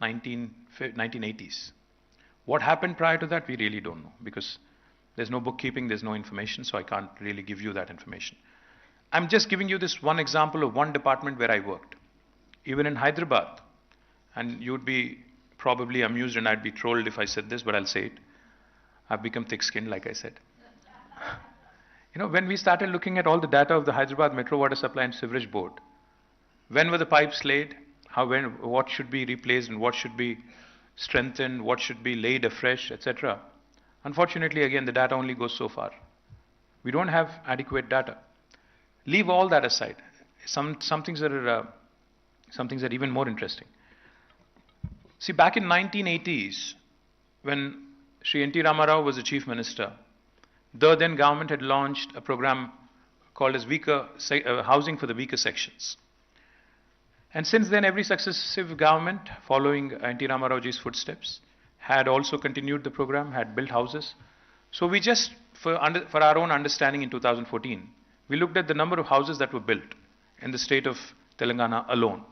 1980s. What happened prior to that, we really don't know, because there's no bookkeeping, there's no information, so I can't really give you that information. I'm just giving you this one example of one department where I worked. Even in Hyderabad, and you'd be probably amused and I'd be trolled if I said this, but I'll say it. I've become thick-skinned, like I said. When we started looking at all the data of the Hyderabad Metro Water Supply and Sewerage Board, when were the pipes laid, what should be replaced and what should be strengthened, what should be laid afresh, etc. Unfortunately, again, the data only goes so far. We don't have adequate data. Leave all that aside. Some things are even more interesting. See, back in 1980s, when Sri N.T. Rama Rao was the Chief Minister, the then government had launched a program called as Housing for the Weaker Sections. And since then, every successive government following N.T. Rama Raoji's footsteps had also continued the program, had built houses. So we just, for our own understanding in 2014, we looked at the number of houses that were built in the state of Telangana alone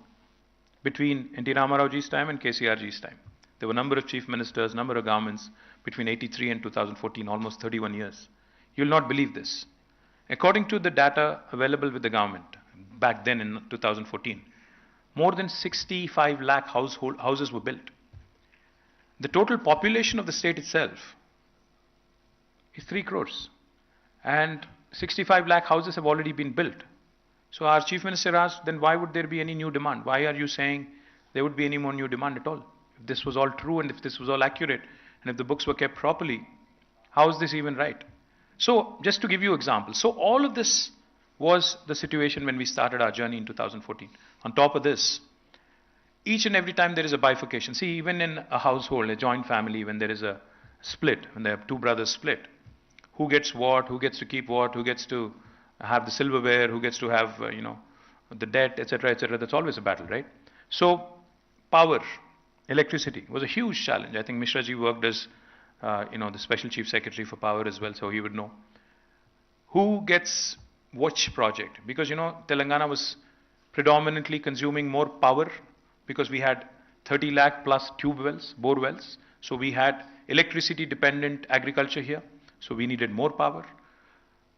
between N.T. Rama Raoji's time and KCRG's time. There were a number of chief ministers, number of governments between 83 and 2014, almost 31 years. You'll not believe this. According to the data available with the government back then in 2014, more than 65 lakh houses were built. The total population of the state itself is 3 crores. And 65 lakh houses have already been built. So our Chief Minister asked, then why would there be any new demand? Why are you saying there would be any more new demand at all? If this was all true and if this was all accurate and if the books were kept properly, how is this even right? So just to give you examples. So all of this was the situation when we started our journey in 2014. On top of this, each and every time there is a bifurcation. See, even in a household, a joint family, when there is a split, when they have two brothers split, who gets what, who gets to keep what, who gets to have the silverware, who gets to have, the debt, etc., etc. That's always a battle, right? So power, electricity was a huge challenge. I think Mishra ji worked as, the Special Chief Secretary for Power as well, so he would know. Who gets which project? Because, Telangana was predominantly consuming more power because we had 30 lakh plus tube wells, bore wells. So we had electricity dependent agriculture here. So we needed more power.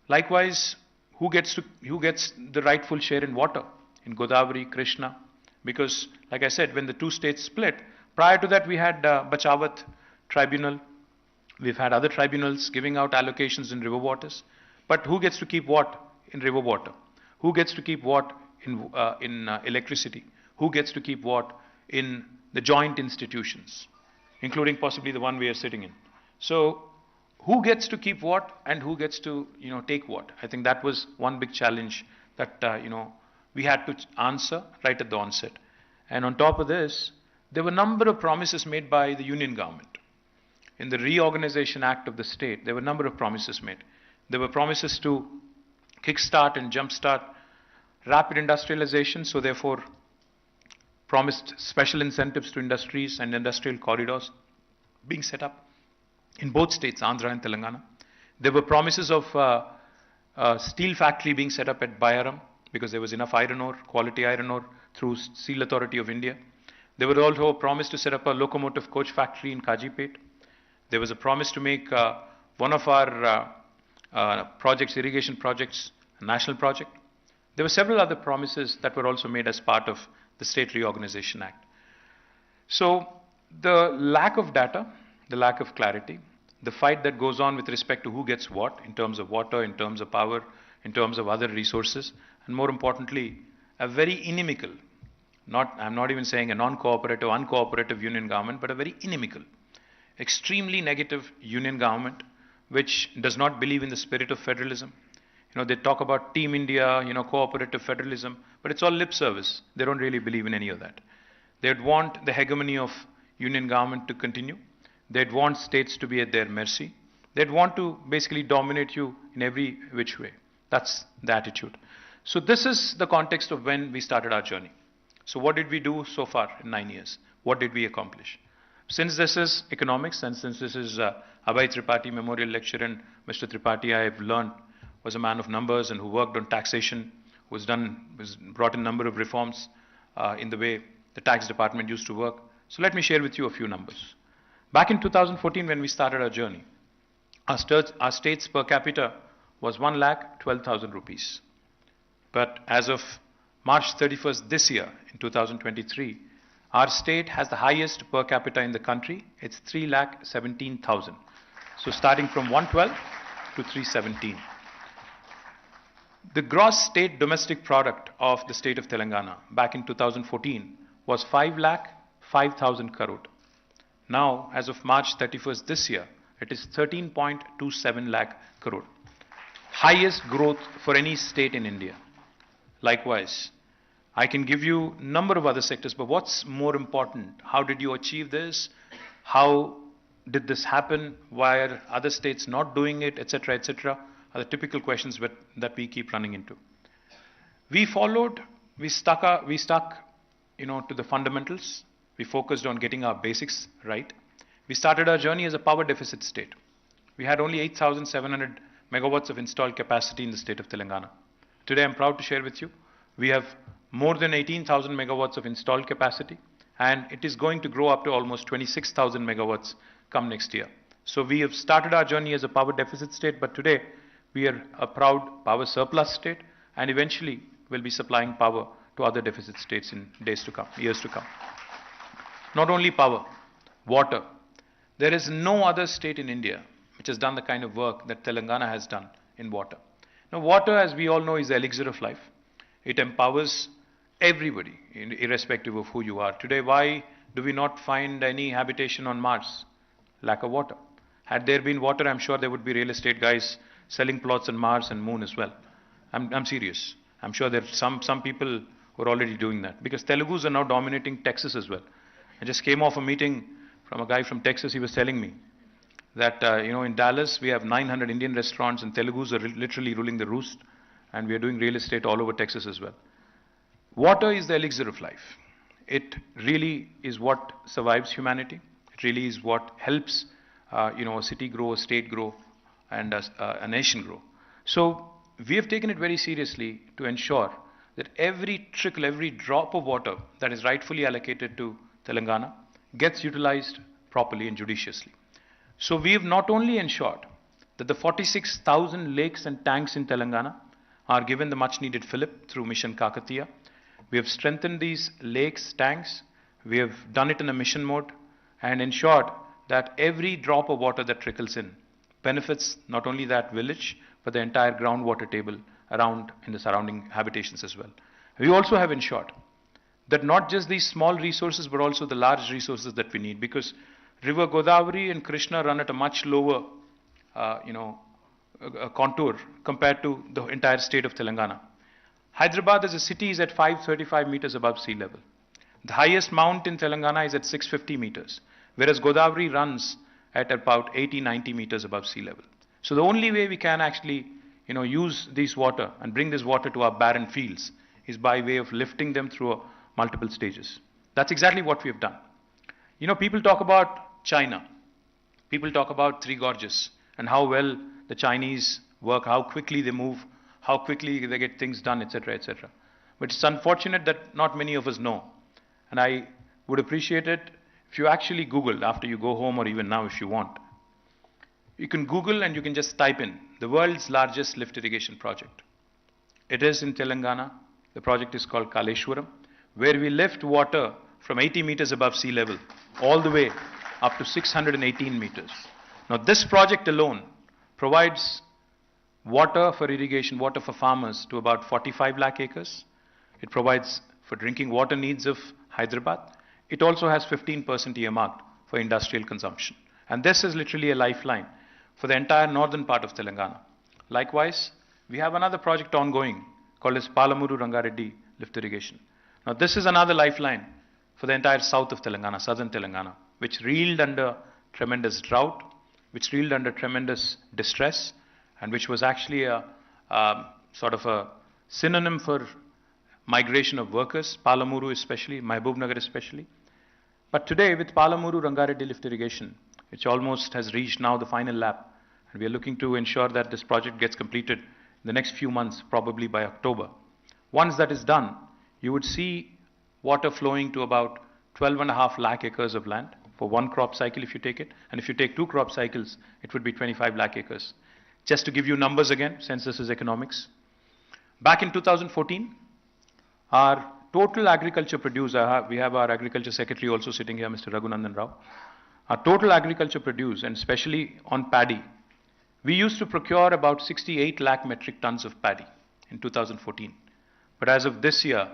Likewise, who gets the rightful share in water in Godavari, Krishna? Because, like I said, when the two states split, prior to that we had Bachawat Tribunal. We've had other tribunals giving out allocations in river waters. But who gets to keep what in river water? Who gets to keep what in electricity? Who gets to keep what in the joint institutions, including possibly the one we are sitting in? So who gets to keep what and who gets to take what? I think that was one big challenge that we had to answer right at the onset. And on top of this, there were a number of promises made by the union government. In the Reorganization Act of the state, there were a number of promises made. There were promises to kickstart and jumpstart rapid industrialization, so therefore promised special incentives to industries and industrial corridors being set up in both states, Andhra and Telangana. There were promises of a steel factory being set up at Bayaram because there was enough iron ore, quality iron ore through Steel Authority of India. There was also a promise to set up a locomotive coach factory in Kajipet. There was a promise to make one of our projects, irrigation projects, a national project. There were several other promises that were also made as part of the State Reorganization Act. So the lack of data, the lack of clarity, the fight that goes on with respect to who gets what in terms of water, in terms of power, in terms of other resources, and more importantly, a very inimical, I'm not even saying a non-cooperative, uncooperative union government, but a very inimical, extremely negative union government, which does not believe in the spirit of federalism. They talk about Team India, cooperative federalism, but it's all lip service. They don't really believe in any of that. They'd want the hegemony of union government to continue. They'd want states to be at their mercy. They'd want to basically dominate you in every which way. That's the attitude. So this is the context of when we started our journey. So what did we do so far in 9 years? What did we accomplish? Since this is economics and since this is Abhay Tripathi Memorial Lecture, and Mr. Tripathi, I have learned, was a man of numbers and who worked on taxation, brought in a number of reforms in the way the tax department used to work. So let me share with you a few numbers. Back in 2014 when we started our journey, our state's per capita was 1,12,000 rupees. But as of March 31st this year, in 2023, our state has the highest per capita in the country. It's 3,17,000. So starting from 112 to 317. The gross state domestic product of the state of Telangana back in 2014 was 5,05,000 crore. Now, as of March 31st this year, it is 13.27 lakh crore. Highest growth for any state in India. Likewise, I can give you a number of other sectors, but what's more important? How did you achieve this? How did this happen? Why are other states not doing it, etc., etc., are the typical questions that we keep running into. We stuck, to the fundamentals. We focused on getting our basics right. We started our journey as a power deficit state. We had only 8,700 megawatts of installed capacity in the state of Telangana. Today, I'm proud to share with you, we have more than 18,000 megawatts of installed capacity, and it is going to grow up to almost 26,000 megawatts come next year. So we have started our journey as a power deficit state, but today we are a proud power surplus state, and eventually will be supplying power to other deficit states in days to come, years to come. Not only power, water. There is no other state in India which has done the kind of work that Telangana has done in water. Now, water, as we all know, is the elixir of life. It empowers everybody, irrespective of who you are. Today, why do we not find any habitation on Mars? Lack of water. Had there been water, I'm sure there would be real estate guys selling plots on Mars and Moon as well. I'm serious. I'm sure there are some people who are already doing that, because Telugus are now dominating Texas as well. I just came off a meeting from a guy from Texas. He was telling me that in Dallas we have 900 Indian restaurants, and Telugus are literally ruling the roost, and we are doing real estate all over Texas as well. Water is the elixir of life. It really is what survives humanity. It really is what helps a city grow, a state grow, and a nation grow. So we have taken it very seriously to ensure that every trickle, every drop of water that is rightfully allocated to Telangana gets utilized properly and judiciously. So we have not only ensured that the 46,000 lakes and tanks in Telangana are given the much needed fillip through Mission Kakatiya. We have strengthened these lakes, tanks. We have done it in a mission mode and ensured that every drop of water that trickles in benefits not only that village, but the entire groundwater table around in the surrounding habitations as well. We also have ensured that not just these small resources, but also the large resources that we need, because River Godavari and Krishna run at a much lower, contour compared to the entire state of Telangana. Hyderabad as a city is at 535 meters above sea level. The highest mount in Telangana is at 650 meters, whereas Godavari runs at about 80-90 meters above sea level. So the only way we can actually, use this water and bring this water to our barren fields is by way of lifting them through multiple stages. That's exactly what we have done. People talk about China. People talk about Three Gorges and how well the Chinese work, how quickly they move, how quickly they get things done, etc., etc. But it's unfortunate that not many of us know. And I would appreciate it if you actually Google after you go home, or even now if you want. You can Google and you can just type in the world's largest lift irrigation project. It is in Telangana. The project is called Kaleshwaram, where we lift water from 80 meters above sea level all the way up to 618 meters. Now this project alone provides water for irrigation, water for farmers to about 45 lakh acres. It provides for drinking water needs of Hyderabad. It also has 15% earmarked for industrial consumption. And this is literally a lifeline for the entire northern part of Telangana. Likewise, we have another project ongoing called as Palamuru Rangareddy lift irrigation. Now this is another lifeline for the entire south of Telangana, southern Telangana, which reeled under tremendous drought, which reeled under tremendous distress, and which was actually a sort of a synonym for migration of workers, Palamuru especially, Mahbubnagar especially. But today with Palamuru Rangareddy lift irrigation, which almost has reached now the final lap, and we are looking to ensure that this project gets completed in the next few months, probably by October. Once that is done, you would see water flowing to about 12.5 lakh acres of land for one crop cycle if you take it. And if you take two crop cycles, it would be 25 lakh acres. Just to give you numbers again, since this is economics. Back in 2014, our total agriculture produce, we have our agriculture secretary also sitting here, Mr. Raghunandan Rao. Our total agriculture produce, and especially on paddy, we used to procure about 68 lakh metric tons of paddy in 2014. But as of this year,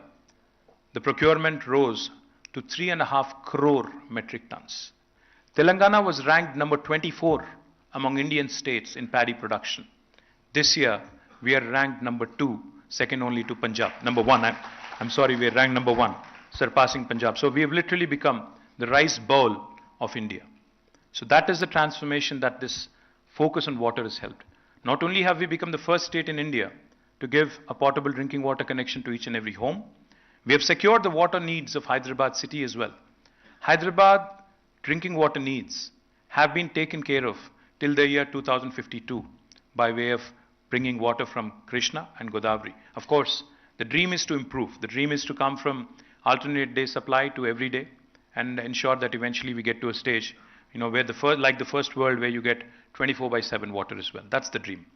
the procurement rose to 3.5 crore metric tons. Telangana was ranked number 24 among Indian states in paddy production. This year, we are ranked number 2, second only to Punjab. Number 1, I'm sorry, we are ranked number 1, surpassing Punjab. So we have literally become the rice bowl of India. So that is the transformation that this focus on water has helped. Not only have we become the first state in India to give a potable drinking water connection to each and every home, we have secured the water needs of Hyderabad city as well. Hyderabad drinking water needs have been taken care of till the year 2052 by way of bringing water from Krishna and Godavari. Of course, the dream is to improve. The dream is to come from alternate day supply to every day and ensure that eventually we get to a stage, where like the first world where you get 24/7 water as well. That's the dream.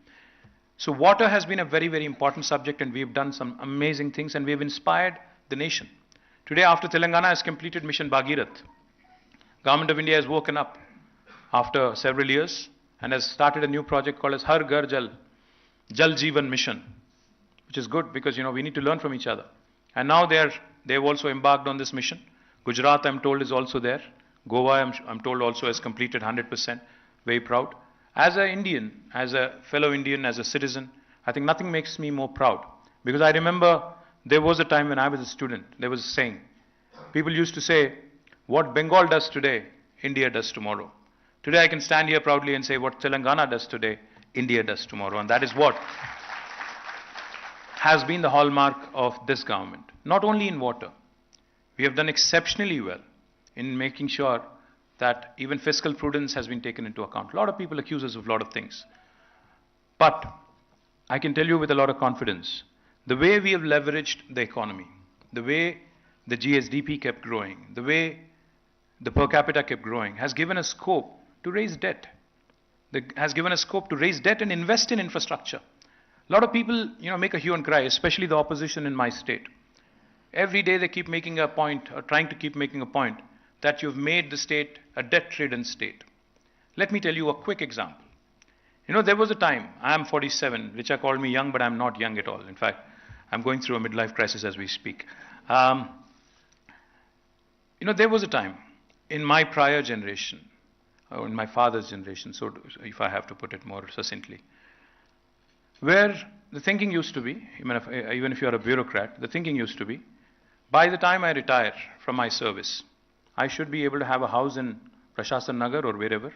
So water has been a very, very important subject, and we've done some amazing things, and we've inspired the nation. Today, after Telangana has completed Mission Bhagirath, Government of India has woken up after several years and has started a new project called as Har Ghar Jal, Jal Jeevan Mission, which is good because, we need to learn from each other. And now they've also embarked on this mission. Gujarat, I'm told, is also there. Goa, I'm told, also has completed 100%. Very proud. As an Indian, as a fellow Indian, as a citizen, I think nothing makes me more proud. Because I remember there was a time when I was a student, there was a saying. People used to say, what Bengal does today, India does tomorrow. Today I can stand here proudly and say what Telangana does today, India does tomorrow. And that is what has been the hallmark of this government. Not only in water, we have done exceptionally well in making sure that even fiscal prudence has been taken into account. A lot of people accuse us of a lot of things. But I can tell you with a lot of confidence, the way we have leveraged the economy, the way the GSDP kept growing, the way the per capita kept growing, has given us scope to raise debt. Has given us scope to raise debt and invest in infrastructure. A lot of people, make a hue and cry, especially the opposition in my state. Every day they keep making a point, or trying to keep making a point, that you've made the state a debt-ridden state. Let me tell you a quick example. There was a time, I am 47, Richa called me young, but I'm not young at all. In fact, I'm going through a midlife crisis as we speak. There was a time in my prior generation, or in my father's generation, so if I have to put it more succinctly, where the thinking used to be, even if you're a bureaucrat, the thinking used to be, by the time I retire from my service, I should be able to have a house in Prashasan Nagar or wherever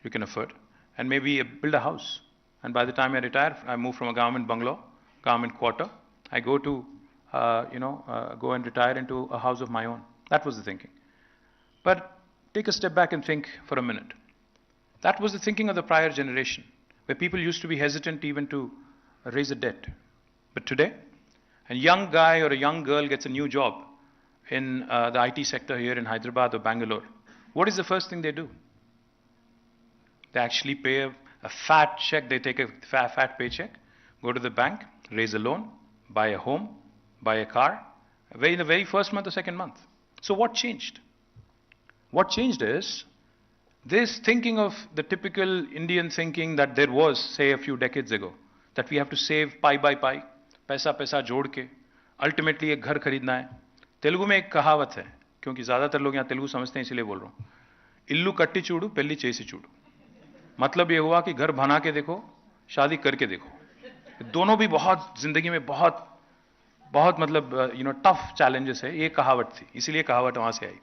you can afford, and maybe build a house. And by the time I retire, I move from a government bungalow, government quarter, I go to, go and retire into a house of my own. That was the thinking. But take a step back and think for a minute. That was the thinking of the prior generation, where people used to be hesitant even to raise a debt. But today, a young guy or a young girl gets a new job in the IT sector here in Hyderabad or Bangalore. What is the first thing they do? They actually pay a fat check. They take a fat paycheck, go to the bank, raise a loan, buy a home, buy a car, in the very first month or second month. So what changed? What changed is this thinking of the typical Indian thinking that there was, say, a few decades ago, that we have to save pie by pie, पैसा पैसा जोड़ के, ultimately एक घर खरीदना है. तेलुगु में एक कहावत है, क्योंकि ज़्यादातर लोग यहाँ तेलुगु समझते हैं इसलिए बोल रहा हूँ. इल्लू कट्टी चूड़ू पेल्ली चेसी चूड़ू. मतलब ये हुआ कि घर बना के देखो, शादी करके देखो. दोनों भी बहुत जिंदगी में बहुत मतलब टफ चैलेंजेस है. ये कहावत थी, इसीलिए कहावत वहाँ से आई.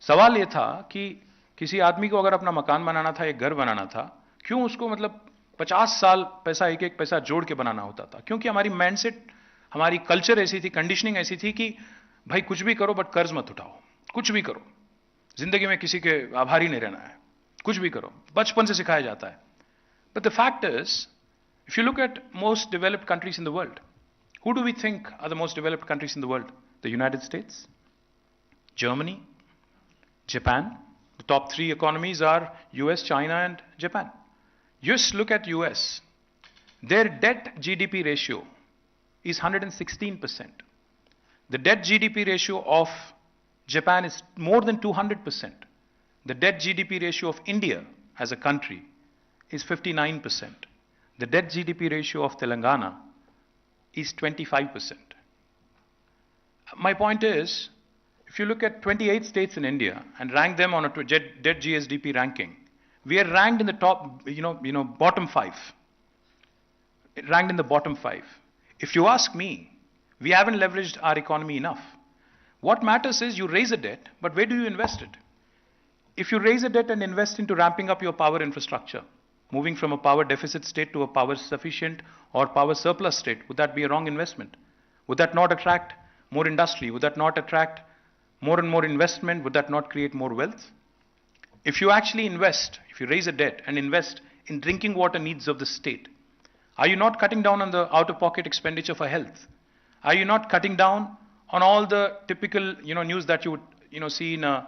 सवाल ये था कि किसी आदमी को अगर अपना मकान बनाना था, एक घर बनाना था, क्यों उसको मतलब 50 साल पैसा एक एक पैसा जोड़ के बनाना होता था? क्योंकि हमारी माइंडसेट, हमारी कल्चर ऐसी थी, कंडीशनिंग ऐसी थी कि भाई कुछ भी करो बट कर्ज मत उठाओ, कुछ भी करो, जिंदगी में किसी के आभारी नहीं रहना है, कुछ भी करो, बचपन से सिखाया जाता है. But the fact is, if you look at most developed countries in the world, who do we think are the most developed countries in the world? The United States, Germany, Japan. The top three economies are US, China and Japan. Just look at US. Their debt GDP ratio is 116%. The debt GDP ratio of Japan is more than 200%. The debt GDP ratio of India as a country is 59%. The debt GDP ratio of Telangana is 25%. My point is, if you look at 28 states in India and rank them on a debt GSDP ranking, we are ranked in the top, bottom five. Ranked in the bottom five. If you ask me, we haven't leveraged our economy enough. What matters is you raise a debt, but where do you invest it? If you raise a debt and invest into ramping up your power infrastructure, moving from a power deficit state to a power sufficient or power surplus state, would that be a wrong investment? Would that not attract more industry? Would that not attract more and more investment? Would that not create more wealth? If you actually invest, if you raise a debt and invest in drinking water needs of the state, are you not cutting down on the out-of-pocket expenditure for health? Are you not cutting down on all the typical news that you would see in a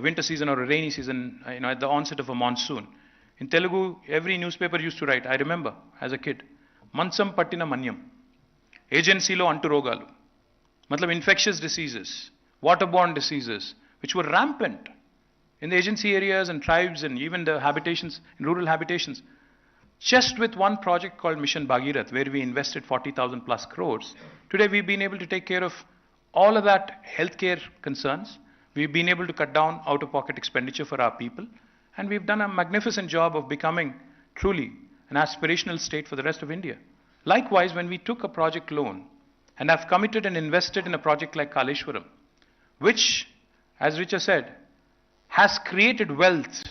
winter season or a rainy season, at the onset of a monsoon? In Telugu, every newspaper used to write, I remember as a kid, Mansam Pattina Manyam, agencylo anturogalu, matlab infectious diseases, waterborne diseases, which were rampant in the agency areas and tribes and even the habitations, in rural habitations. Just with one project called Mission Bhagirath, where we invested 40,000 plus crores, today we've been able to take care of all of that healthcare concerns. We've been able to cut down out-of-pocket expenditure for our people, and we've done a magnificent job of becoming truly an aspirational state for the rest of India. Likewise, when we took a project loan and have committed and invested in a project like Kaleshwaram, which, as Richa said, has created wealth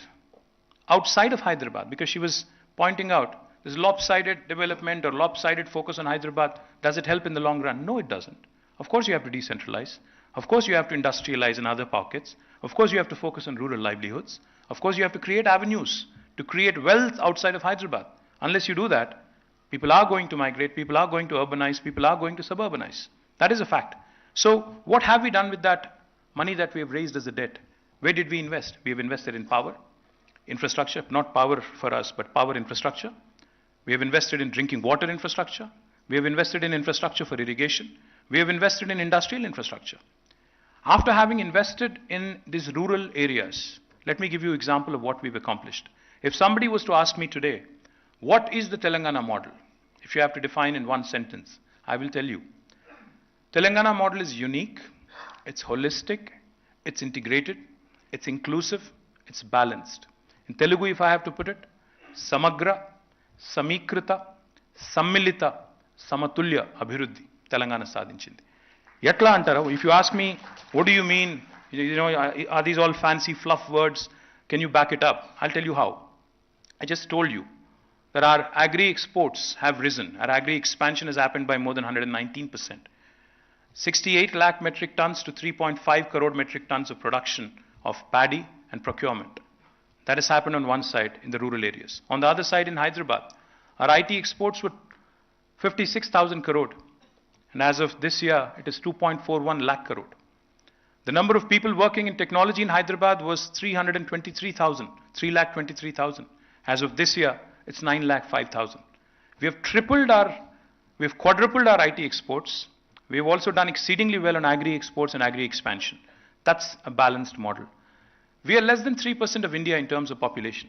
outside of Hyderabad, because she was pointing out this lopsided development or lopsided focus on Hyderabad, does it help in the long run? No, it doesn't. Of course you have to decentralize. Of course you have to industrialize in other pockets. Of course you have to focus on rural livelihoods. Of course you have to create avenues to create wealth outside of Hyderabad. Unless you do that, people are going to migrate, people are going to urbanize, people are going to suburbanize. That is a fact. So what have we done with that money that we have raised as a debt? Where did we invest? We have invested in power, infrastructure, not power for us, but power infrastructure. We have invested in drinking water infrastructure. We have invested in infrastructure for irrigation. We have invested in industrial infrastructure. After having invested in these rural areas, let me give you an example of what we've accomplished. If somebody was to ask me today, what is the Telangana model? If you have to define in one sentence, I will tell you. Telangana model is unique, it's holistic, it's integrated, it's inclusive, it's balanced. In Telugu, if I have to put it, Samagra, Samikrita, Sammilita, Samatulya, Abhiruddhi, Telangana sadhinchindi. Yatla antara, if you ask me, what do you mean, are these all fancy fluff words? Can you back it up? I'll tell you how. I just told you that our agri exports have risen. Our agri expansion has happened by more than 119%. 68 lakh metric tons to 3.5 crore metric tons of production of paddy and procurement. That has happened on one side in the rural areas. On the other side in Hyderabad, our IT exports were 56,000 crore. And as of this year, it is 2.41 lakh crore. The number of people working in technology in Hyderabad was 323,000, 3,23,000. As of this year, it's 9,05,000. We have quadrupled our IT exports. We have also done exceedingly well on agri exports and agri expansion. That's a balanced model. We are less than 3% of India in terms of population.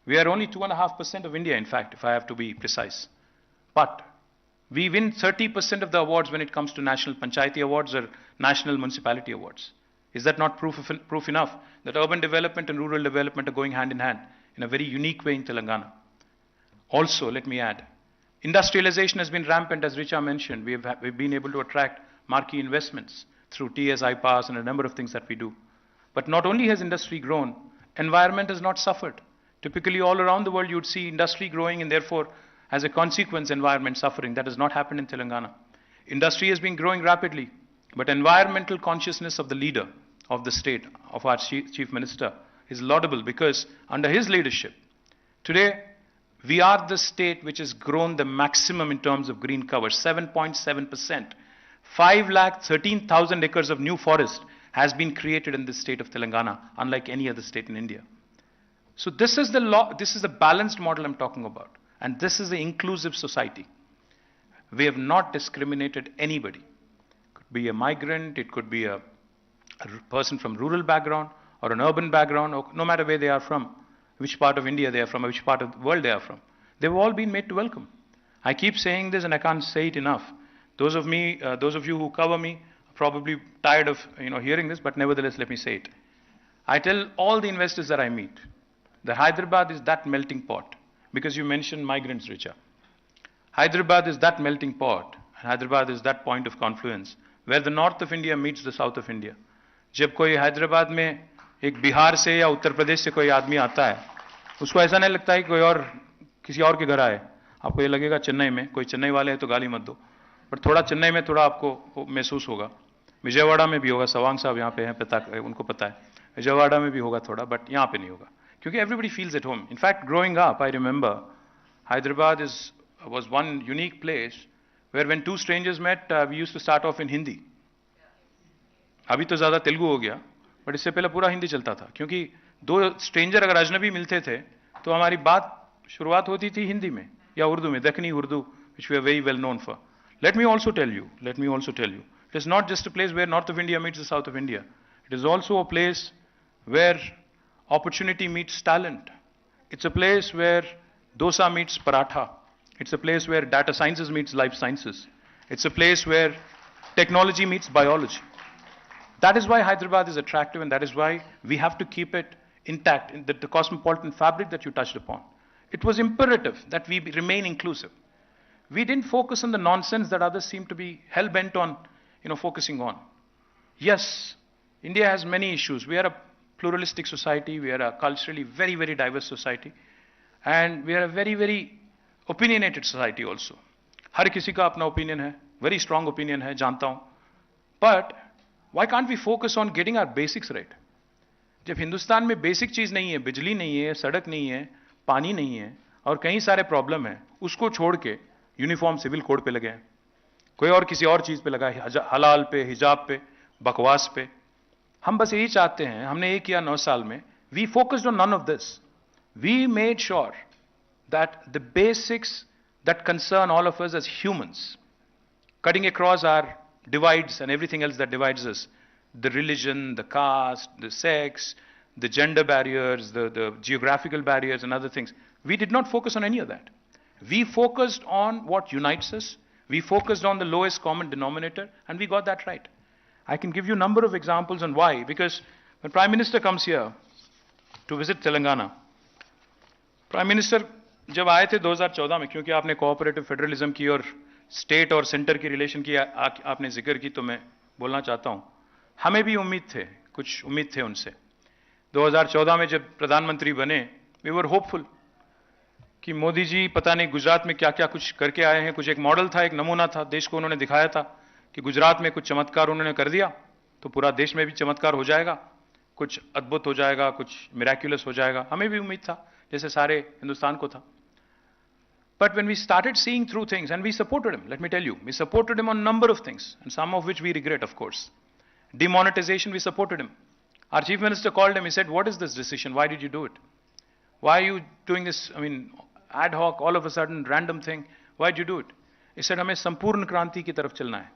We are only 2.5% of India, in fact, if I have to be precise. But we win 30% of the awards when it comes to national Panchayati awards or national municipality awards. Is that not proof enough that urban development and rural development are going hand in hand in a very unique way in Telangana? Also, let me add, industrialization has been rampant, as Richa mentioned. We've been able to attract marquee investments through TSI pass and a number of things that we do. But not only has industry grown, environment has not suffered. Typically all around the world you would see industry growing and therefore as a consequence environment suffering. That has not happened in Telangana. Industry has been growing rapidly, but environmental consciousness of the leader of the state, of our chief minister, is laudable because under his leadership, today we are the state which has grown the maximum in terms of green cover, 7.7%. 5,13,000 acres of new forest has been created in this state of Telangana, unlike any other state in India. So this is the law, this is the balanced model I'm talking about. And this is the inclusive society. We have not discriminated anybody. It could be a migrant, it could be a person from rural background or an urban background, or no matter where they are from, which part of India they are from, or which part of the world they are from. They've all been made to welcome. I keep saying this and I can't say it enough. Those of you who cover me are probably tired of hearing this, but nevertheless let me say it. I tell all the investors that I meet, that Hyderabad is that melting pot, because you mentioned migrants, Richa. Hyderabad is that melting pot, and Hyderabad is that point of confluence, where the north of India meets the south of India. जब कोई हैदराबाद में एक बिहार से या उत्तर प्रदेश से कोई आदमी आता है, उसको ऐसा नहीं लगता है कि कोई और किसी और के घर आए. आपको ये लगेगा चेन्नई में कोई चेन्नई वाले हैं तो गाली मत दो, पर थोड़ा चेन्नई में थोड़ा आपको महसूस होगा. विजयवाड़ा में भी होगा, सवांग साहब यहाँ पे हैं, उनको पता है. विजयवाड़ा में भी होगा थोड़ा, बट यहाँ पे नहीं होगा, क्योंकि everybody feels at home. In fact, growing up, I remember Hyderabad was one unique place where when two strangers met, we used to start off in Hindi. अभी तो ज़्यादा तेलुगु हो गया, बट इससे पहले पूरा हिंदी चलता था, क्योंकि दो स्ट्रेंजर अगर अजनबी मिलते थे तो हमारी बात शुरुआत होती थी हिंदी में या उर्दू में, Dakhni Urdu, which we are very well known for. Let me also tell you, it is not just a place where north of India meets the south of India. It is also a place where opportunity meets talent. It's a place where dosa meets paratha. It's a place where data sciences meets life sciences. It's a place where technology meets biology. That is why Hyderabad is attractive, and that is why we have to keep it intact in the cosmopolitan fabric that you touched upon. It was imperative that we remain inclusive. We didn't focus on the nonsense that others seem to be hell-bent on, focusing on. Yes, India has many issues. We are a pluralistic society. We are a culturally very, very diverse society. And we are a very, very opinionated society also. हर किसी का अपना opinion है, very strong opinion है, जानता हूँ. But why can't we focus on getting our basics right? जब हिंदुस्तान में basic चीज नहीं है, बिजली नहीं है, सड़क नहीं है, पानी नहीं है, और कई सारे प्रॉब्लम है, उसको छोड़ के यूनिफॉर्म सिविल कोड पे लगे हैं, कोई और किसी और चीज पे लगा है, हलाल पे, हिजाब पे, बकवास पे. हम बस यही चाहते हैं, हमने ये किया 9 साल में. We focused on none of this. We made sure that the basics that concern all of us as humans, cutting across our divides and everything else that divides us, the religion, the caste, the sex, the gender barriers, the geographical barriers and other things, we did not focus on any of that. We focused on what unites us. We focused on the lowest common denominator, and we got that right. I can give you a number of examples on why, because when Prime Minister comes here to visit Telangana, Prime Minister जब आए थे 2014 में, क्योंकि आपने cooperative federalism की और state और centre की रिलेशन की आपने जिक्र की, तो मैं बोलना चाहता हूं, हमें भी कुछ उम्मीद थे उनसे. 2014 में जब प्रधानमंत्री बने, वी वर होपफुल कि मोदी जी पता नहीं गुजरात में क्या क्या कुछ करके आए हैं. कुछ एक मॉडल था, एक नमूना था, देश को उन्होंने दिखाया था कि गुजरात में कुछ चमत्कार उन्होंने कर दिया तो पूरा देश में भी चमत्कार हो जाएगा, कुछ अद्भुत हो जाएगा, कुछ मिराक्युलस हो जाएगा. हमें भी उम्मीद था, जैसे सारे हिंदुस्तान को था. But when we started seeing through things, and we supported him, let me tell you, we supported him on a number of things, and some of which we regret, of course. Demonetization, we supported him. Our chief minister called him, he said, what is this decision? Why did you do it? Why are you doing this, ad hoc, all of a sudden, random thing? Why did you do it? He said, हमें संपूर्ण क्रांति की तरफ चलना है.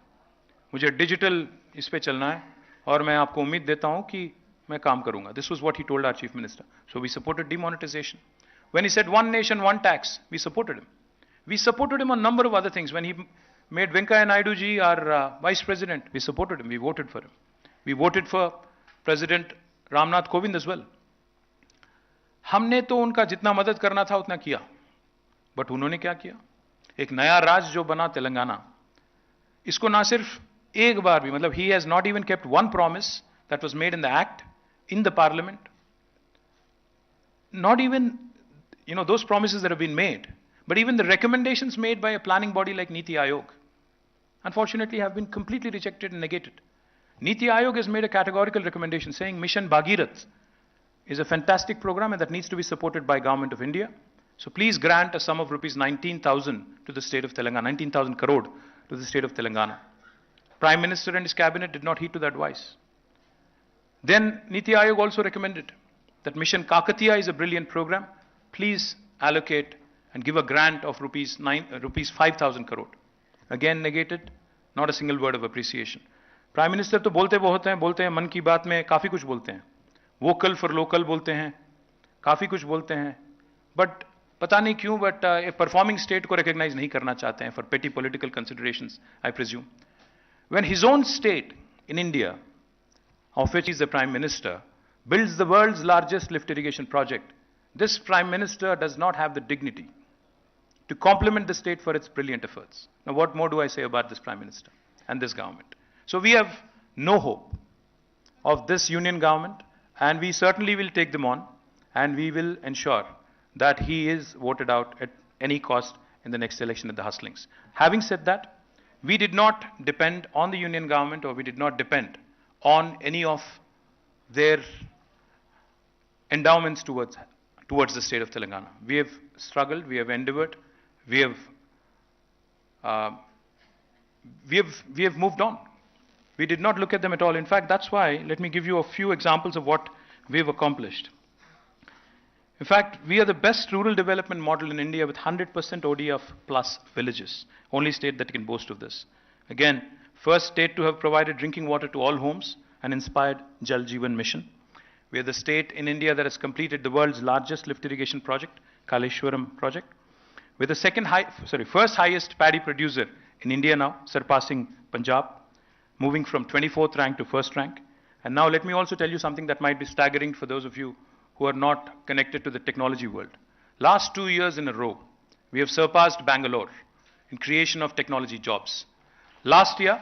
मुझे digital इस पे चलना है, और मैं आपको उम्मीद देता हूं कि मैं काम करूंगा. This was what he told our chief minister. So we supported demonetization. When he said one nation, one tax, we supported him. We supported him on a number of other things. When he made Venkaiah Naidu ji our vice president, we supported him. We voted for him. We voted for President Ramnath Kovind as well. हमने तो उनका जितना मदद करना था उतना किया, but उन्होंने क्या किया? एक नया राज्य जो बना तेलंगाना, इसको ना सिर्फ एक बार भी, मतलब he has not even kept one promise that was made in the act, in the parliament. Not even those promises that have been made, but even the recommendations made by a planning body like Niti Aayog, unfortunately have been completely rejected and negated. Niti Aayog has made a categorical recommendation saying Mission Bhagirath is a fantastic program and that needs to be supported by Government of India. So please grant a sum of rupees 19,000 to the state of Telangana, 19,000 crore to the state of Telangana. Prime Minister and his cabinet did not heed to that advice. Then Niti Aayog also recommended that Mission Kakatiya is a brilliant program. Please allocate and give a grant of rupees 5,000 crore. Again negated, not a single word of appreciation. Prime Minister तो बोलते हैं मन की बात में काफी कुछ बोलते हैं. Vocal for local बोलते हैं, काफी कुछ बोलते हैं. But पता नहीं क्यों, but a performing state को recognize नहीं करना चाहते हैं for petty political considerations, I presume. When his own state in India, of which he is the Prime Minister, builds the world's largest lift irrigation project, this Prime Minister does not have the dignity to compliment the state for its brilliant efforts. Now what more do I say about this Prime Minister and this government? So we have no hope of this union government, and we certainly will take them on, and we will ensure that he is voted out at any cost in the next election at the hustlings. Having said that, we did not depend on the union government, or we did not depend on any of their endowments towards the state of Telangana. We have struggled, we have endeavored, we have moved on. We did not look at them at all. In fact, that's why, let me give you a few examples of what we've accomplished. In fact, we are the best rural development model in India with 100% ODF plus villages. Only state that can boast of this. Again, first state to have provided drinking water to all homes and inspired Jal Jeevan mission. We are the state in India that has completed the world's largest lift irrigation project, Kaleshwaram project. We're the first highest paddy producer in India now, surpassing Punjab, moving from 24th rank to first rank. And now let me also tell you something that might be staggering for those of you who are not connected to the technology world. Last 2 years in a row, we have surpassed Bangalore in creation of technology jobs. Last year,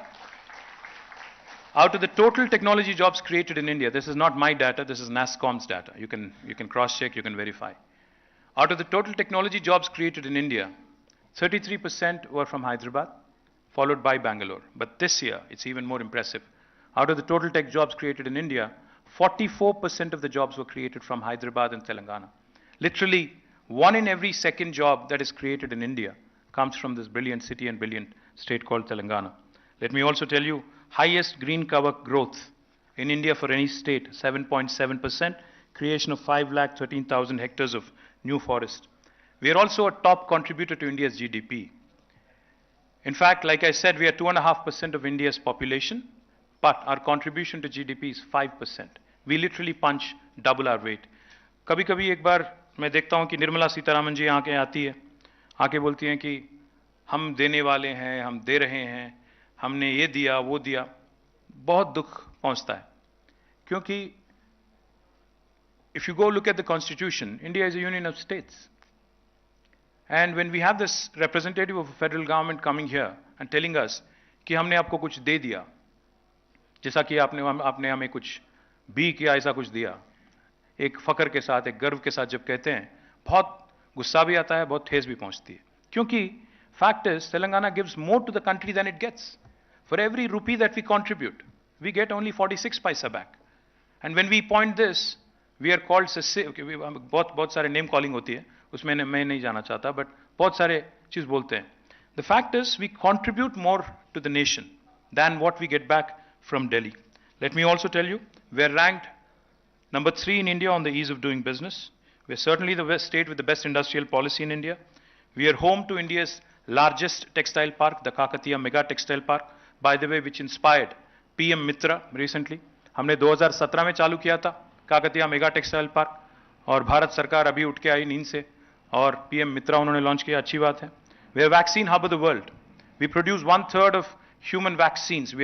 out of the total technology jobs created in India, this is not my data, this is NASSCOM's data. You can cross-check, you can verify. Out of the total technology jobs created in India, 33% were from Hyderabad, followed by Bangalore. But this year, it's even more impressive. Out of the total tech jobs created in India, 44% of the jobs were created from Hyderabad and Telangana. Literally, 1 in every second job that is created in India comes from this brilliant city and brilliant state called Telangana. Let me also tell you, highest green cover growth in India for any state, 7.7%, creation of 5,13,000 hectares of new forest. We are also a top contributor to India's GDP. In fact, like I said, we are 2.5% of India's population, but our contribution to GDP is 5%. We literally punch double our weight. कभी-कभी एक बार मैं देखता हूँ कि निर्मला सीतारामन जी आके आती है, आके बोलती हैं कि हम देने वाले हैं, हम दे रहे हैं, हमने ये दिया, वो दिया. बहुत दुख पहुँचता है. क्योंकि if you go look at the constitution, India is a union of states. And when we have this representative of a federal government coming here and telling us कि हमने आपको कुछ दे दिया, जैसा कि आपने हमें कुछ भी किया, ऐसा कुछ दिया, एक फकर के साथ, एक गर्व के साथ जब कहते हैं, बहुत गुस्सा भी आता है, बहुत ठेस भी पहुंचती है. क्योंकि fact is, Telangana gives more to the country than it gets. For every rupee that we contribute, we get only 46 paisa back. And when we point this, we are called बहुत सारे name calling होती है, उसमें मैं नहीं जाना चाहता, but बहुत सारे चीज बोलते हैं. The fact is, we contribute more to the nation than what we get back from Delhi. Let me also tell you, we are ranked number 3 in India on the ease of doing business. We are certainly the best state with the best industrial policy in India. We are home to India's largest textile park, the Kakatiya Mega Textile Park, by the way, which inspired PM Mitra recently. हमने 2017 में चालू किया था Kakatiya mega textile park, और भारत सरकार अभी उठ के आई नींद से और पीएम मित्रा उन्होंने लॉन्च किया. अच्छी बात है. We are vaccine hub of the world. We produce 1/3 of human vaccines.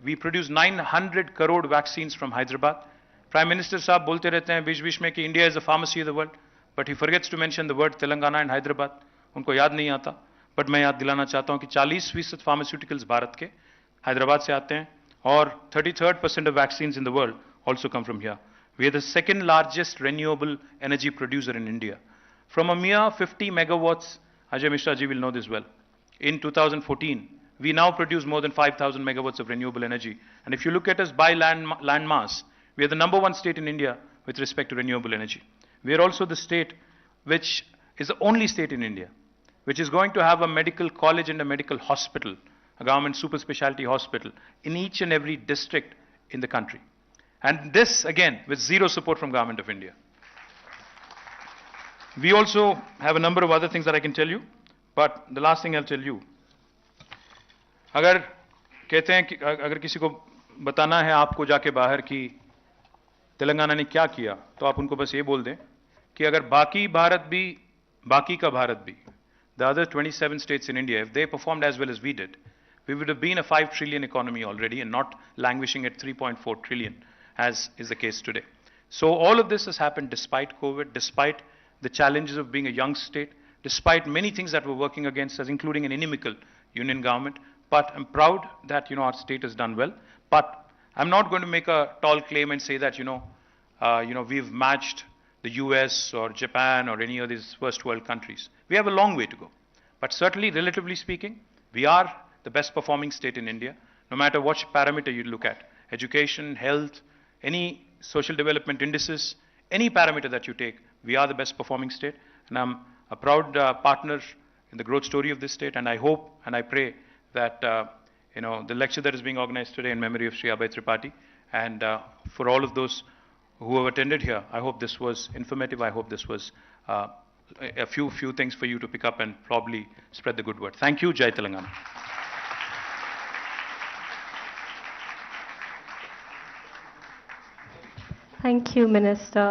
We produce 900 crore vaccines from Hyderabad. Prime Minister साहब बोलते रहते हैं बीच-बीच में कि India is a pharmacy of the world, but he forgets to mention the word Telangana and Hyderabad. उनको याद नहीं आता, but मैं याद दिलाना चाहता हूँ कि 40% pharmaceuticals भारत के हैदराबाद से आते हैं, और 33% of vaccines in the world also come from here. We are the second largest renewable energy producer in India. From a mere 50 megawatts, Ajay Mishra ji will know this well. In 2014, we now produce more than 5,000 megawatts of renewable energy. And if you look at us by land mass, we are the number 1 state in India with respect to renewable energy. We are also the state which is the only state in India which is going to have a medical college and a medical hospital, a government super specialty hospital in each and every district in the country. And this, again, with zero support from Government of India. We also have a number of other things that I can tell you, but the last thing I'll tell you, अगर कहते हैं कि अगर किसी को बताना है आपको जाके बाहर कि तेलंगाना ने क्या किया, तो आप उनको बस ये बोल दें कि अगर बाकी का भारत भी, the other 27 states in India, if they performed as well as we did, we would have been a 5 trillion economy already and not languishing at 3.4 trillion, as is the case today. So all of this has happened despite COVID, despite the challenges of being a young state, despite many things that were working against us, including an inimical union government. But I'm proud that, our state has done well. But I'm not going to make a tall claim and say that, we've matched the US or Japan or any of these first world countries. We have a long way to go. But certainly, relatively speaking, we are the best performing state in India, no matter what parameter you look at. Education, health, any social development indices, any parameter that you take, we are the best performing state. And I'm a proud partner in the growth story of this state. And I hope and I pray that, the lecture that is being organized today in memory of Sri Abhay Tripathi, and for all of those who have attended here, I hope this was informative. I hope this was a few things for you to pick up and probably spread the good word. Thank you. Jai Telangana. Thank you, Minister.